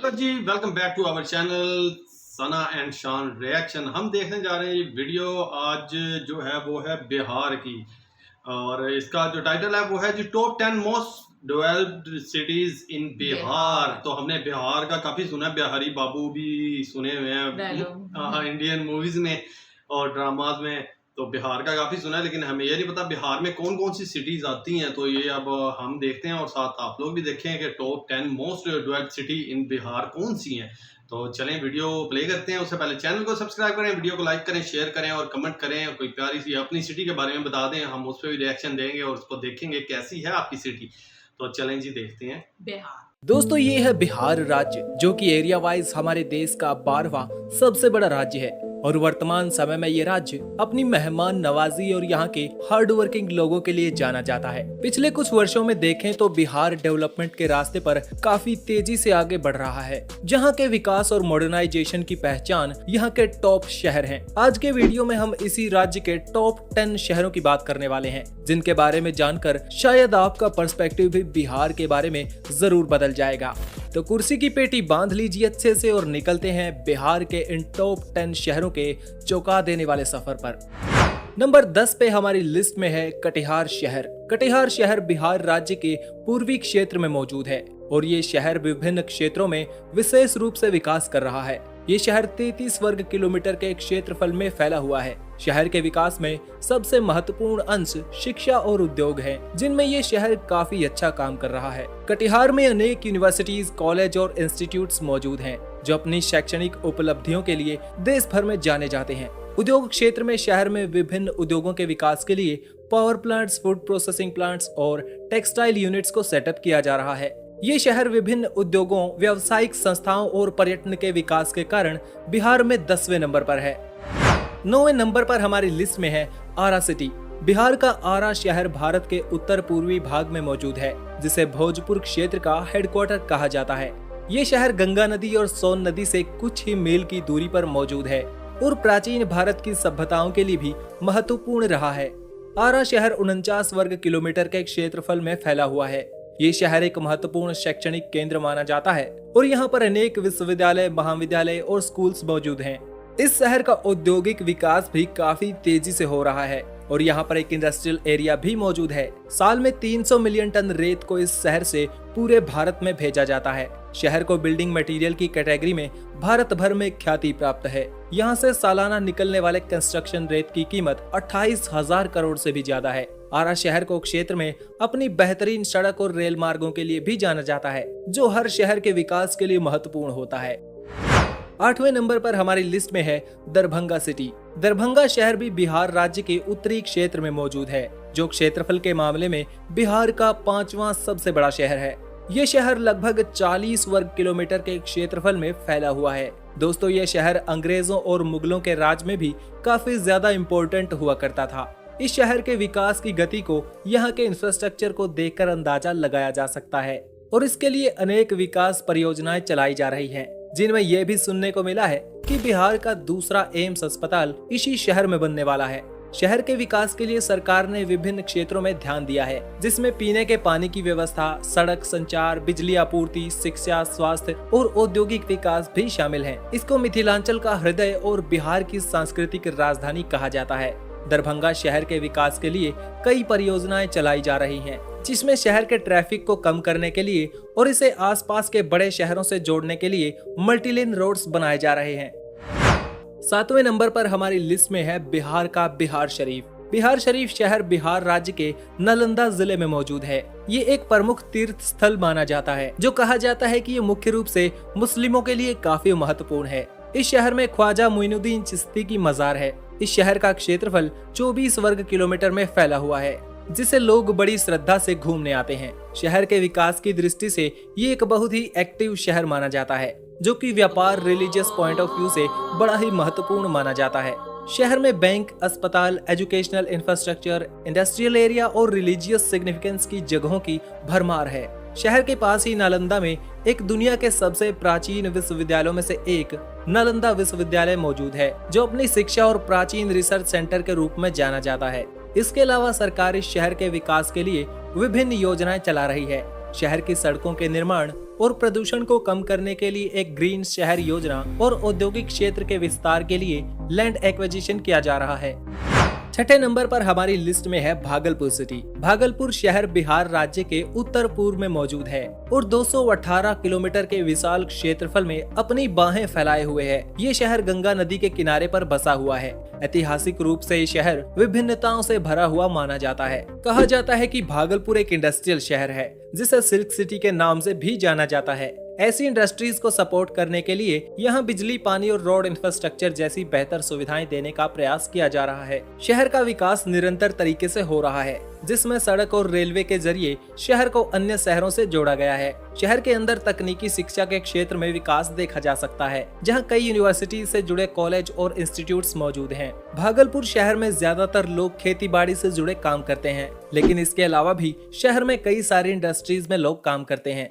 Hello ji, welcome back to our channel Sana and Shan reaction. हम देखने जा रहे हैं ये वीडियो आज जो है वो है बिहार की, और इसका जो टाइटल है वो है जी top 10 most developed cities in Bihar. तो हमने बिहार का काफी सुना है, बिहारी बाबू भी सुने हुए हैं इंडियन मूवीज में और ड्रामाज में, तो बिहार का काफी सुना है, लेकिन हमें ये नहीं पता बिहार में कौन कौन सी सिटीज आती हैं। तो ये अब हम देखते हैं और साथ आप लोग भी देखें कि top 10 most developed city in Bihar कौन सी हैं। तो चलें वीडियो प्ले करते हैं। उससे पहले चैनल को सब्सक्राइब करें, वीडियो को लाइक करें, शेयर करें और कमेंट करें। कोई प्यारी सी अपनी सिटी के बारे में बता दें, हम उस पर भी रिएक्शन देंगे और उसको देखेंगे कैसी है आपकी सिटी। तो चलें जी, देखते हैं बिहार। दोस्तों, ये है बिहार राज्य, जो कि एरिया वाइज हमारे देश का 12वां सबसे बड़ा राज्य है और वर्तमान समय में ये राज्य अपनी मेहमान नवाजी और यहाँ के हार्ड वर्किंग लोगों के लिए जाना जाता है। पिछले कुछ वर्षों में देखें तो बिहार डेवलपमेंट के रास्ते पर काफी तेजी से आगे बढ़ रहा है। जहाँ के विकास और मॉडर्नाइजेशन की पहचान यहाँ के टॉप शहर हैं। आज के वीडियो में हम इसी राज्य के टॉप 10 शहरों की बात करने वाले हैं, जिनके बारे में जानकर शायद आपका पर्सपेक्टिव भी बिहार के बारे में जरूर बदल जाएगा। तो कुर्सी की पेटी बांध लीजिए अच्छे से और निकलते हैं बिहार के इन टॉप 10 शहरों के चौंका देने वाले सफर पर। नंबर 10 पे हमारी लिस्ट में है कटिहार शहर। कटिहार शहर बिहार राज्य के पूर्वी क्षेत्र में मौजूद है और ये शहर विभिन्न क्षेत्रों में विशेष रूप से विकास कर रहा है। ये शहर 33 वर्ग किलोमीटर के क्षेत्रफल में फैला हुआ है। शहर के विकास में सबसे महत्वपूर्ण अंश शिक्षा और उद्योग है, जिनमें ये शहर काफी अच्छा काम कर रहा है। कटिहार में अनेक यूनिवर्सिटीज, कॉलेज और इंस्टीट्यूट्स मौजूद हैं, जो अपनी शैक्षणिक उपलब्धियों के लिए देश भर में जाने जाते हैं। उद्योग क्षेत्र में शहर में विभिन्न उद्योगों के विकास के लिए power plants, food processing plants और टेक्सटाइल यूनिट्स को सेटअप किया जा रहा है। ये शहर विभिन्न उद्योगों, व्यावसायिक संस्थाओं और पर्यटन के विकास के कारण बिहार में 10वें नंबर पर है। 9वें नंबर पर हमारी लिस्ट में है आरा सिटी। बिहार का आरा शहर भारत के उत्तर पूर्वी भाग में मौजूद है, जिसे भोजपुर क्षेत्र का हेडक्वार्टर कहा जाता है। ये शहर गंगा नदी और सोन नदी से कुछ ही मील की दूरी पर मौजूद है और प्राचीन भारत की सभ्यताओं के लिए भी महत्वपूर्ण रहा है। आरा शहर 49 वर्ग किलोमीटर के क्षेत्रफल में फैला हुआ है। ये शहर एक महत्वपूर्ण शैक्षणिक केंद्र माना जाता है और यहाँ पर अनेक विश्वविद्यालय, महाविद्यालय और स्कूल्स मौजूद हैं। इस शहर का औद्योगिक विकास भी काफी तेजी से हो रहा है और यहाँ पर एक इंडस्ट्रियल एरिया भी मौजूद है। साल में 300 मिलियन टन रेत को इस शहर से पूरे भारत में भेजा जाता है। शहर को बिल्डिंग मटेरियल की कैटेगरी में भारत भर में ख्याति प्राप्त है। यहाँ से सालाना निकलने वाले कंस्ट्रक्शन रेत की कीमत 28,000 करोड़ से भी ज्यादा है। आरा शहर को क्षेत्र में अपनी बेहतरीन सड़क और रेल मार्गों के लिए भी जाना जाता है, जो हर शहर के विकास के लिए महत्वपूर्ण होता है। 8वें नंबर पर हमारी लिस्ट में है दरभंगा सिटी। दरभंगा शहर भी बिहार राज्य के उत्तरी क्षेत्र में मौजूद है, जो क्षेत्रफल के मामले में बिहार का 5वां सबसे बड़ा शहर है। ये शहर लगभग 40 वर्ग किलोमीटर के क्षेत्रफल में फैला हुआ है। दोस्तों, ये शहर अंग्रेजों और मुगलों के राज में भी काफी ज्यादा इम्पोर्टेंट हुआ करता था। इस शहर के विकास की गति को यहाँ के इंफ्रास्ट्रक्चर को देखकर अंदाजा लगाया जा सकता है और इसके लिए अनेक विकास परियोजनाएं चलाई जा रही हैं, जिनमें यह भी सुनने को मिला है कि बिहार का दूसरा एम्स अस्पताल इसी शहर में बनने वाला है। शहर के विकास के लिए सरकार ने विभिन्न क्षेत्रों में ध्यान दिया है, जिसमें पीने के पानी की व्यवस्था, सड़क संचार, बिजली आपूर्ति, शिक्षा, स्वास्थ्य और औद्योगिक विकास भी शामिल हैं। इसको मिथिलांचल का हृदय और बिहार की सांस्कृतिक राजधानी कहा जाता है। दरभंगा शहर के विकास के लिए कई परियोजनाएं चलाई जा रही हैं, जिसमें शहर के ट्रैफिक को कम करने के लिए और इसे आसपास के बड़े शहरों से जोड़ने के लिए मल्टीलेन रोड्स बनाए जा रहे हैं। 7वें नंबर पर हमारी लिस्ट में है बिहार का बिहार शरीफ। बिहार शरीफ शहर बिहार राज्य के नालंदा जिले में मौजूद है। ये एक प्रमुख तीर्थ स्थल माना जाता है, जो कहा जाता है कि ये मुख्य रूप से मुस्लिमों के लिए काफी महत्वपूर्ण है। इस शहर में ख्वाजा मोइनुद्दीन चिश्ती की मजार है। इस शहर का क्षेत्रफल 24 वर्ग किलोमीटर में फैला हुआ है, जिसे लोग बड़ी श्रद्धा से घूमने आते हैं। शहर के विकास की दृष्टि से ये एक बहुत ही एक्टिव शहर माना जाता है, जो कि व्यापार, रिलीजियस पॉइंट ऑफ व्यू से बड़ा ही महत्वपूर्ण माना जाता है। शहर में बैंक, अस्पताल, एजुकेशनल इंफ्रास्ट्रक्चर, इंडस्ट्रियल एरिया और रिलीजियस सिग्निफिकेंस की जगहों की भरमार है। शहर के पास ही नालंदा में एक दुनिया के सबसे प्राचीन विश्वविद्यालयों में से एक नालंदा विश्वविद्यालय मौजूद है, जो अपनी शिक्षा और प्राचीन रिसर्च सेंटर के रूप में जाना जाता है। इसके अलावा सरकार इस शहर के विकास के लिए विभिन्न योजनाएं चला रही है। शहर की सड़कों के निर्माण और प्रदूषण को कम करने के लिए एक ग्रीन शहर योजना और औद्योगिक क्षेत्र के विस्तार के लिए लैंड एक्विजिशन किया जा रहा है। छठे नंबर पर हमारी लिस्ट में है भागलपुर सिटी। भागलपुर शहर बिहार राज्य के उत्तर पूर्व में मौजूद है और 218 किलोमीटर के विशाल क्षेत्रफल में अपनी बाहें फैलाए हुए है। ये शहर गंगा नदी के किनारे पर बसा हुआ है। ऐतिहासिक रूप से ये शहर विभिन्नताओं से भरा हुआ माना जाता है। कहा जाता है कि भागलपुर एक इंडस्ट्रियल शहर है जिसे सिल्क सिटी के नाम से भी जाना जाता है। ऐसी इंडस्ट्रीज को सपोर्ट करने के लिए यहाँ बिजली, पानी और रोड इंफ्रास्ट्रक्चर जैसी बेहतर सुविधाएं देने का प्रयास किया जा रहा है। शहर का विकास निरंतर तरीके से हो रहा है, जिसमें सड़क और रेलवे के जरिए शहर को अन्य शहरों से जोड़ा गया है। शहर के अंदर तकनीकी शिक्षा के क्षेत्र में विकास देखा जा सकता है, जहां कई यूनिवर्सिटी से जुड़े कॉलेज और इंस्टीट्यूट्स मौजूद हैं। भागलपुर शहर में ज्यादातर लोग खेती बाड़ी से जुड़े काम करते हैं, लेकिन इसके अलावा भी शहर में कई सारी इंडस्ट्रीज में लोग काम करते हैं।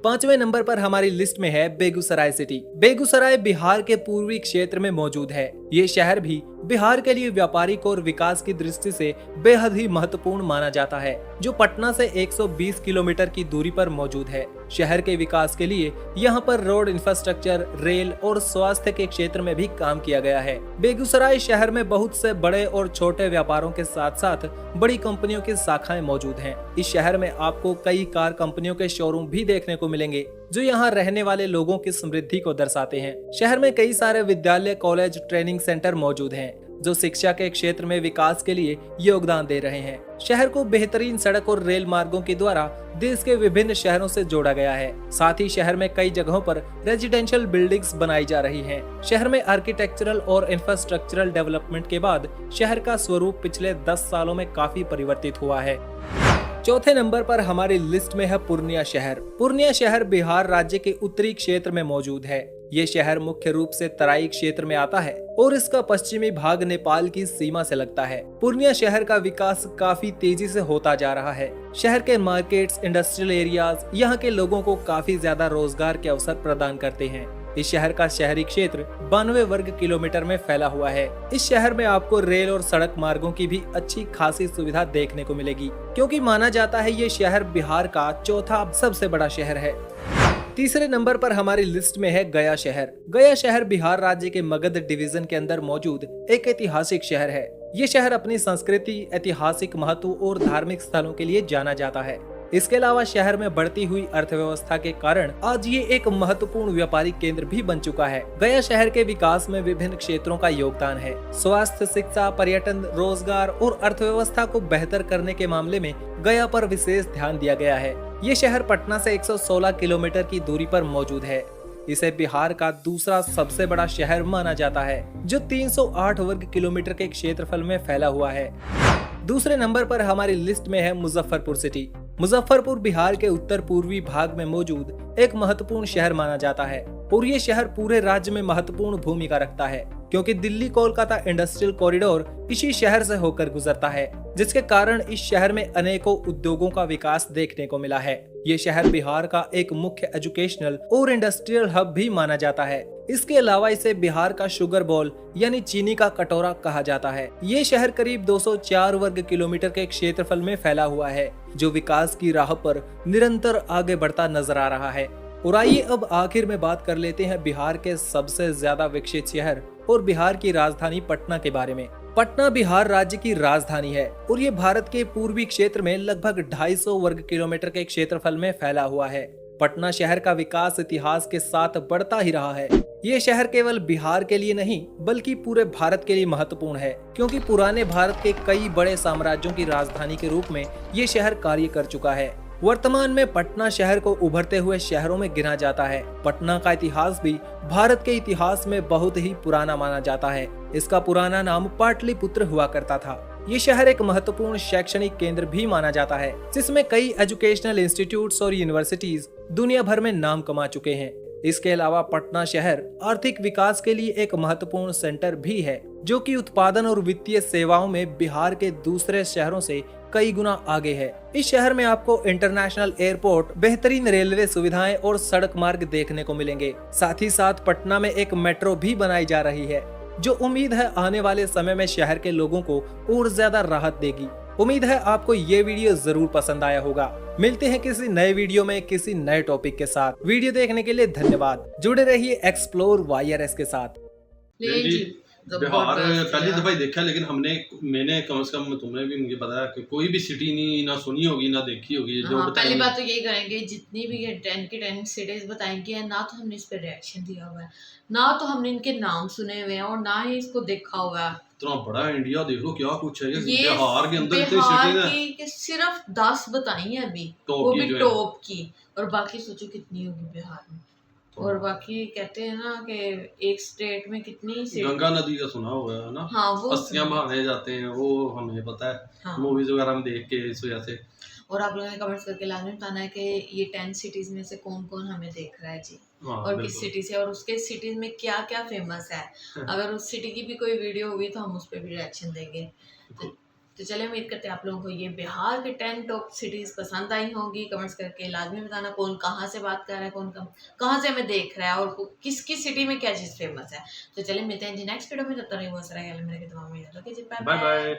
पांचवें नंबर पर हमारी लिस्ट में है बेगूसराय सिटी। बेगूसराय बिहार के पूर्वी क्षेत्र में मौजूद है। ये शहर भी बिहार के लिए व्यापारिक और विकास की दृष्टि से बेहद ही महत्वपूर्ण माना जाता है, जो पटना से 120 किलोमीटर की दूरी पर मौजूद है। शहर के विकास के लिए यहाँ पर रोड इंफ्रास्ट्रक्चर, रेल और स्वास्थ्य के क्षेत्र में भी काम किया गया है। बेगूसराय शहर में बहुत से बड़े और छोटे व्यापारों के साथ साथ बड़ी कंपनियों की शाखाएं मौजूद हैं। इस शहर में आपको कई कार कंपनियों के शोरूम भी देखने को मिलेंगे, जो यहाँ रहने वाले लोगों की समृद्धि को दर्शाते हैं। शहर में कई सारे विद्यालय, कॉलेज, ट्रेनिंग सेंटर मौजूद हैं, जो शिक्षा के क्षेत्र में विकास के लिए योगदान दे रहे हैं। शहर को बेहतरीन सड़क और रेल मार्गों के द्वारा देश के विभिन्न शहरों से जोड़ा गया है। साथ ही शहर में कई जगहों पर रेजिडेंशियल बिल्डिंग्स बनाई जा रही हैं। शहर में आर्किटेक्चरल और इंफ्रास्ट्रक्चरल डेवलपमेंट के बाद शहर का स्वरूप पिछले 10 सालों में काफी परिवर्तित हुआ है। चौथे नंबर पर हमारी लिस्ट में है पूर्णिया शहर। पूर्णिया शहर बिहार राज्य के उत्तरी क्षेत्र में मौजूद है। ये शहर मुख्य रूप से तराई क्षेत्र में आता है और इसका पश्चिमी भाग नेपाल की सीमा से लगता है। पूर्णिया शहर का विकास काफी तेजी से होता जा रहा है। शहर के मार्केट्स, इंडस्ट्रियल एरियाज यहाँ के लोगों को काफी ज्यादा रोजगार के अवसर प्रदान करते हैं। इस शहर का शहरी क्षेत्र 92 वर्ग किलोमीटर में फैला हुआ है। इस शहर में आपको रेल और सड़क मार्गों की भी अच्छी खासी सुविधा देखने को मिलेगी, क्योंकि माना जाता है ये शहर बिहार का चौथा सबसे बड़ा शहर है। तीसरे नंबर पर हमारी लिस्ट में है गया शहर। गया शहर बिहार राज्य के मगध डिवीजन के अंदर मौजूद एक ऐतिहासिक शहर है। ये शहर अपनी संस्कृति, ऐतिहासिक महत्व और धार्मिक स्थलों के लिए जाना जाता है। इसके अलावा शहर में बढ़ती हुई अर्थव्यवस्था के कारण आज ये एक महत्वपूर्ण व्यापारिक केंद्र भी बन चुका है। गया शहर के विकास में विभिन्न क्षेत्रों का योगदान है। स्वास्थ्य, शिक्षा, पर्यटन, रोजगार और अर्थव्यवस्था को बेहतर करने के मामले में गया पर विशेष ध्यान दिया गया है। ये शहर पटना से 116 किलोमीटर की दूरी पर मौजूद है। इसे बिहार का दूसरा सबसे बड़ा शहर माना जाता है, जो 308 वर्ग किलोमीटर के क्षेत्रफल में फैला हुआ है। दूसरे नंबर पर हमारी लिस्ट में है मुजफ्फरपुर सिटी। मुजफ्फरपुर बिहार के उत्तर पूर्वी भाग में मौजूद एक महत्वपूर्ण शहर माना जाता है और ये शहर पूरे राज्य में महत्वपूर्ण भूमिका रखता है, क्योंकि दिल्ली कोलकाता इंडस्ट्रियल कॉरिडोर इसी शहर से होकर गुजरता है, जिसके कारण इस शहर में अनेकों उद्योगों का विकास देखने को मिला है। ये शहर बिहार का एक मुख्य एजुकेशनल और इंडस्ट्रियल हब भी माना जाता है। इसके अलावा इसे बिहार का शुगर बॉल यानी चीनी का कटोरा कहा जाता है। ये शहर करीब 204 वर्ग किलोमीटर के क्षेत्रफल में फैला हुआ है, जो विकास की राह पर निरंतर आगे बढ़ता नजर आ रहा है। और आइए अब आखिर में बात कर लेते हैं बिहार के सबसे ज्यादा विकसित शहर और बिहार की राजधानी पटना के बारे में। पटना बिहार राज्य की राजधानी है और ये भारत के पूर्वी क्षेत्र में लगभग 250 वर्ग किलोमीटर के क्षेत्रफल में फैला हुआ है। पटना शहर का विकास इतिहास के साथ बढ़ता ही रहा है। ये शहर केवल बिहार के लिए नहीं बल्कि पूरे भारत के लिए महत्वपूर्ण है, क्योंकि पुराने भारत के कई बड़े साम्राज्यों की राजधानी के रूप में ये शहर कार्य कर चुका है। वर्तमान में पटना शहर को उभरते हुए शहरों में गिना जाता है। पटना का इतिहास भी भारत के इतिहास में बहुत ही पुराना माना जाता है। इसका पुराना नाम पाटलिपुत्र हुआ करता था। ये शहर एक महत्वपूर्ण शैक्षणिक केंद्र भी माना जाता है, जिसमें कई एजुकेशनल इंस्टीट्यूट्स और यूनिवर्सिटीज दुनिया भर में नाम कमा चुके हैं। इसके अलावा पटना शहर आर्थिक विकास के लिए एक महत्वपूर्ण सेंटर भी है, जो कि उत्पादन और वित्तीय सेवाओं में बिहार के दूसरे शहरों से कई गुना आगे है। इस शहर में आपको इंटरनेशनल एयरपोर्ट, बेहतरीन रेलवे सुविधाएं और सड़क मार्ग देखने को मिलेंगे। साथ ही साथ पटना में एक मेट्रो भी बनाई जा रही है, जो उम्मीद है आने वाले समय में शहर के लोगों को और ज्यादा राहत देगी। उम्मीद है आपको ये वीडियो जरूर पसंद आया होगा। मिलते हैं किसी नए वीडियो में किसी नए टॉपिक के साथ। वीडियो देखने के लिए धन्यवाद। जुड़े रहिए एक्सप्लोर वाईआरएस के साथ। जी बिहार पहली दफा ही देखा, लेकिन मैंने कम से कम, तुम्हें भी मुझे पता है कि कोई भी सिटी नहीं ना सुनी होगी ना देखी होगी। जो पहली बात तो यही करेंगे, जितनी भी 10 की 10 सिटीज बताएंगे, ना तो हमने इस पर रिएक्शन दिया हुआ है, ना तो हमने इनके नाम सुने हुए हैं, और ना ही इसको देखा हुआ है। इतना बड़ा इंडिया, देख लो क्या कुछ है। ये बिहार के अंदर इतनी बिहार सिटीज की कि सिर्फ 10 बताई है अभी, टॉप वो की भी जो है। टॉप की, और बाकी सोचो कितनी होगी बिहार में। और बाकी कहते हैं ना कि एक स्टेट में कितनी गंगा नदी का सुना हुआ है ना। हाँ, वो अस्थियां बहाने जाते हैं, वो हमें पता है। हाँ। मूवीज वगैरह में देख के इस वजह से। और आप लोगों ने कमेंट्स करके लाजमी बताना है कि ये 10 सिटीज में से कौन कौन हमें देख रहा है जी, और किस सिटी से, और उसके सिटीज में क्या क्या फेमस है। अगर उस सिटी की भी कोई वीडियो हुई तो हम उस पर भी रिएक्शन देंगे। तो चलिए, उम्मीद करते हैं आप लोगों को ये बिहार के 10 टॉप सिटीज पसंद आई होंगी। कमेंट्स करके लाजमी बताना कौन कहाँ से बात कर रहा है, कौन कहाँ से हमें देख रहा है, और किसकी सिटी में क्या चीज़ फेमस है। तो चलिए मिलते हैं जी नेक्स्ट वीडियो में। तब तक बहुत सारा मेरे दिमाग में, बाय बाय।